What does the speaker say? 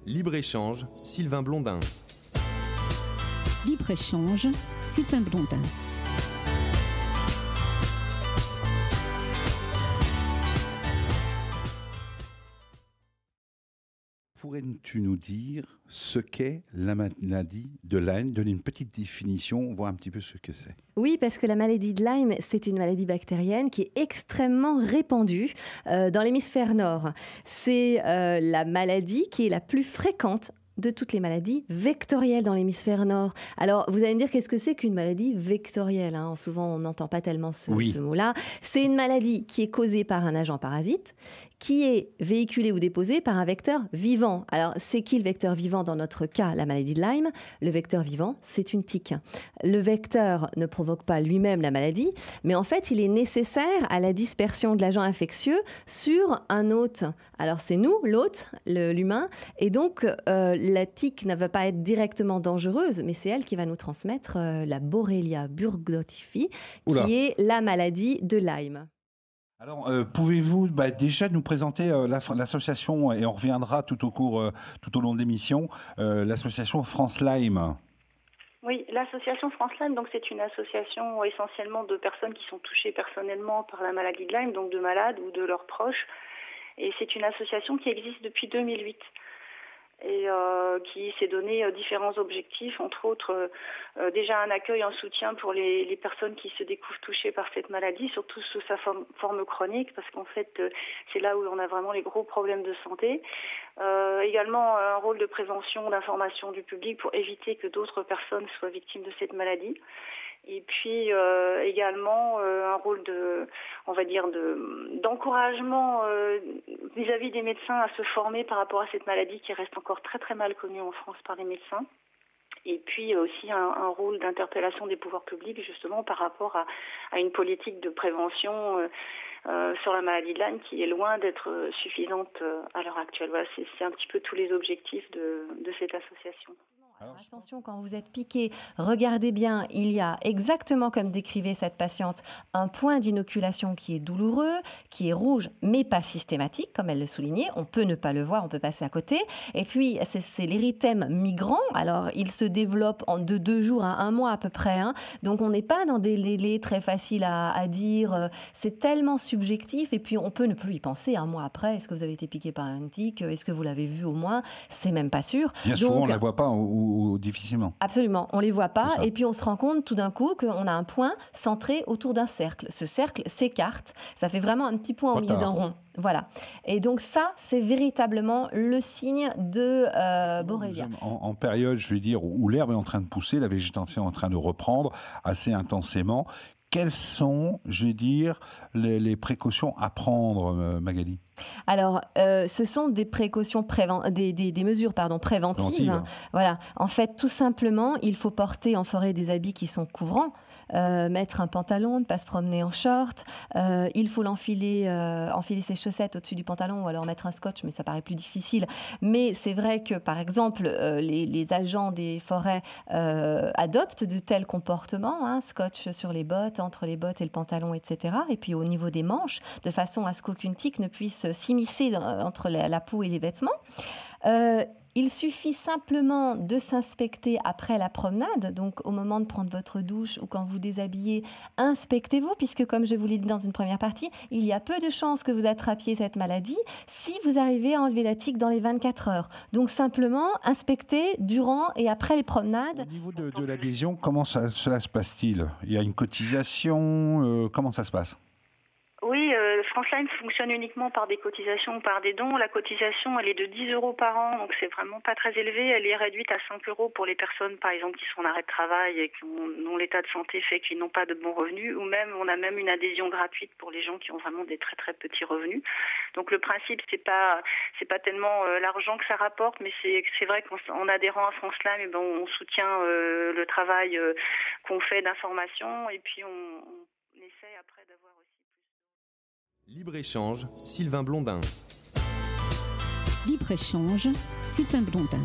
Libre-échange, Sylvain Blondin. Libre-échange, Sylvain Blondin. Pourrais-tu nous dire ce qu'est la maladie de Lyme? Donner une petite définition, voir un petit peu ce que c'est. Oui, parce que la maladie de Lyme, c'est une maladie bactérienne qui est extrêmement répandue dans l'hémisphère nord. C'est la maladie qui est la plus fréquente de toutes les maladies vectorielles dans l'hémisphère nord. Alors, vous allez me dire, qu'est-ce que c'est qu'une maladie vectorielle, hein? Souvent, on n'entend pas tellement ce mot-là. C'est une maladie qui est causée par un agent parasite, qui est véhiculé ou déposé par un vecteur vivant. Alors, c'est qui le vecteur vivant dans notre cas, la maladie de Lyme? Le vecteur vivant, c'est une tique. Le vecteur ne provoque pas lui-même la maladie, mais en fait, il est nécessaire à la dispersion de l'agent infectieux sur un hôte. Alors, c'est nous, l'hôte, l'humain, et donc la tique ne va pas être directement dangereuse, mais c'est elle qui va nous transmettre la Borrelia burgdorferi, qui est la maladie de Lyme. Alors, pouvez-vous déjà nous présenter l'association, et on reviendra tout au long de l'émission, l'association France Lyme? Oui, l'association France Lyme, donc c'est une association essentiellement de personnes qui sont touchées personnellement par la maladie de Lyme, donc de malades ou de leurs proches. Et c'est une association qui existe depuis 2008. Et qui s'est donné différents objectifs, entre autres déjà un accueil, un soutien pour les personnes qui se découvrent touchées par cette maladie, surtout sous sa forme chronique, parce qu'en fait c'est là où on a vraiment les gros problèmes de santé. Également un rôle de prévention, d'information du public pour éviter que d'autres personnes soient victimes de cette maladie. Et puis également un rôle d'encouragement vis-à-vis des médecins à se former par rapport à cette maladie qui reste encore très très mal connue en France par les médecins. Et puis aussi un rôle d'interpellation des pouvoirs publics justement par rapport à une politique de prévention sur la maladie de Lyme qui est loin d'être suffisante à l'heure actuelle. Voilà, c'est un petit peu tous les objectifs de cette association. Alors attention, quand vous êtes piqué, regardez bien, il y a exactement comme décrivait cette patiente, un point d'inoculation qui est douloureux, qui est rouge, mais pas systématique, comme elle le soulignait. On peut ne pas le voir, on peut passer à côté. Et puis, c'est l'érythème migrant. Alors, il se développe de 2 jours à 1 mois à peu près. Hein. Donc, on n'est pas dans des délais très faciles à dire. C'est tellement subjectif. Et puis, on peut ne plus y penser 1 mois après. Est-ce que vous avez été piqué par un tique? Est-ce que vous l'avez vu au moins? C'est même pas sûr. Bien souvent, on ne la voit pas ou difficilement. Absolument, on ne les voit pas et puis on se rend compte tout d'un coup qu'on a un point centré autour d'un cercle. Ce cercle s'écarte, ça fait vraiment un petit point au milieu d'un rond. Voilà. Et donc ça, c'est véritablement le signe de Borrelia. En période, je vais dire, où l'herbe est en train de pousser, la végétation est en train de reprendre assez intensément, quelles sont, je vais dire, les précautions à prendre, Magali? Alors, ce sont des précautions des mesures préventives. Voilà. En fait, tout simplement, il faut porter en forêt des habits qui sont couvrants, mettre un pantalon, ne pas se promener en short. Il faut enfiler ses chaussettes au-dessus du pantalon ou alors mettre un scotch, mais ça paraît plus difficile. Mais c'est vrai que, par exemple, les agents des forêts adoptent de tels comportements, hein, scotch sur les bottes, entre les bottes et le pantalon, etc. Et puis au niveau des manches, de façon à ce qu'aucune tique ne puisse s'immiscer entre la peau et les vêtements. Il suffit simplement de s'inspecter après la promenade, donc au moment de prendre votre douche ou quand vous déshabillez, inspectez-vous, puisque comme je vous l'ai dit dans une première partie, il y a peu de chances que vous attrapiez cette maladie si vous arrivez à enlever la tique dans les 24 heures. Donc simplement, inspectez durant et après les promenades. Au niveau de l'adhésion, comment cela se passe-t-il? Il y a une cotisation, comment ça se passe? Oui, France Lyme fonctionne uniquement par des cotisations ou par des dons. La cotisation, elle est de 10 € par an, donc c'est vraiment pas très élevé. Elle est réduite à 5 € pour les personnes, par exemple, qui sont en arrêt de travail et dont l'état de santé fait qu'ils n'ont pas de bons revenus. Ou même, on a même une adhésion gratuite pour les gens qui ont vraiment des très très petits revenus. Donc le principe, c'est pas tellement l'argent que ça rapporte, mais c'est vrai qu'en adhérant à France Lyme, on soutient le travail qu'on fait d'information et puis on essaie après d'avoir aussi. Libre-échange, Sylvain Blondin. Libre-échange, Sylvain Blondin.